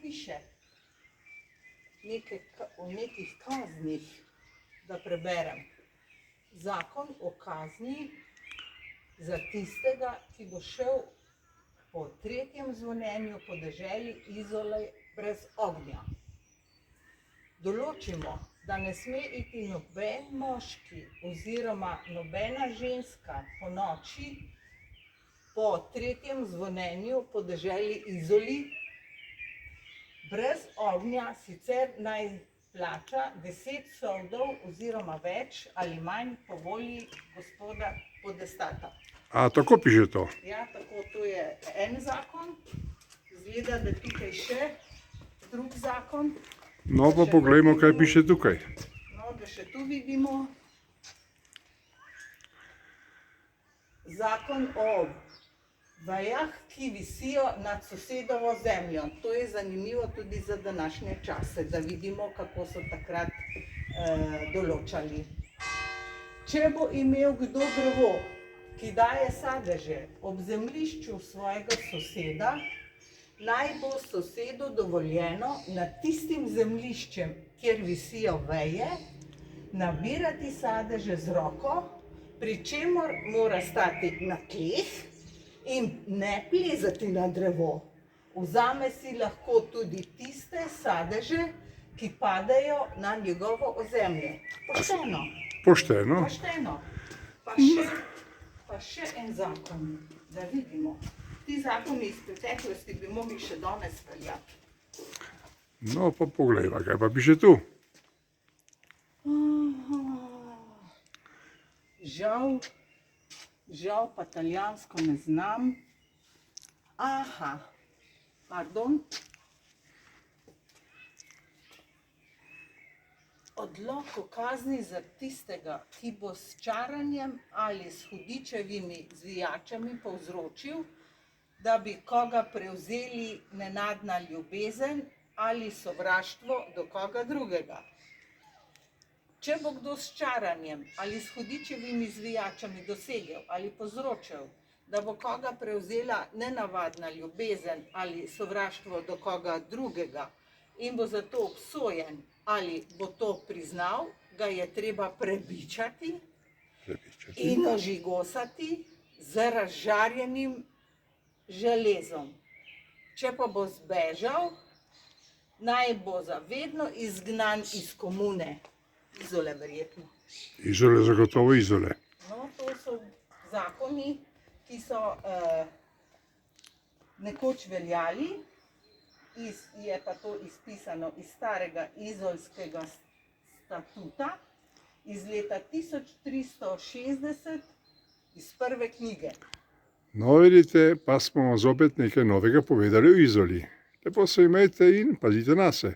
piše o nekih kaznih, da preberem. Zakon o kazni za tistega, ki bo šel po tretjem zvonjenju po deželi Izole brez ognja. Določimo, da ne sme iti noben moški oziroma nobena ženska po noči po tretjem zvonjenju po deželi Izoli brez ognja, sicer naj plača 10 soldov oziroma več ali manj po volji gospoda podestata. A tako piše to? Ja, tako, to je en zakon. Izgleda, da tukaj še drug zakon. No, pa poglejmo, kaj piše tukaj. No, da še tu vidimo. Zakon o vejah, ki visijo nad sosedovo zemljo. To je zanimivo tudi za današnje čase, da vidimo, kako so takrat določali. Če bo imel kdo drevo, ki daje sadeže ob zemljišču svojega soseda, naj bo sosedu dovoljeno nad tistim zemljiščem, kjer visijo veje, nabirati sadeže z roko, pri čemer mora stati na tleh in ne plezati na drevo. Vzame si lahko tudi tiste sadeže, ki padejo na njegovo ozemlje. Pošteno. Pošteno. Pošteno. Pa še en zakon, da vidimo. Ti zakoni iz preteklosti bi mogli še danes veljati. No, pa poglejva, kaj pa piše tu. Žal pa italijansko ne znam. Pardon. Odlok o kazni za tistega, ki bo s čaranjem ali s hudičevimi zvijačami povzročil, da bi koga prevzeli nenadna ljubezen ali sovraštvo do koga drugega. Če bo kdo s čaranjem ali s hudičevimi zvijačami dosegel ali povzročil, da bo koga prevzela nenavadna ljubezen ali sovraštvo do koga drugega in bo zato obsojen ali bo to priznal, ga je treba prebičati in ožigosati z razžarjenim železom. Če pa bo zbežal, naj bo za vedno izgnan iz komune. Izole verjetno. Izole, zagotovo Izole. No, to so zakoni, ki so nekoč veljali. Je pa to izpisano iz starega izolskega statuta iz leta 1360 iz prve knjige. No, vidite, pa smo zopet nekaj novega povedali o Izoli. Lepo se imejte in pazite nase.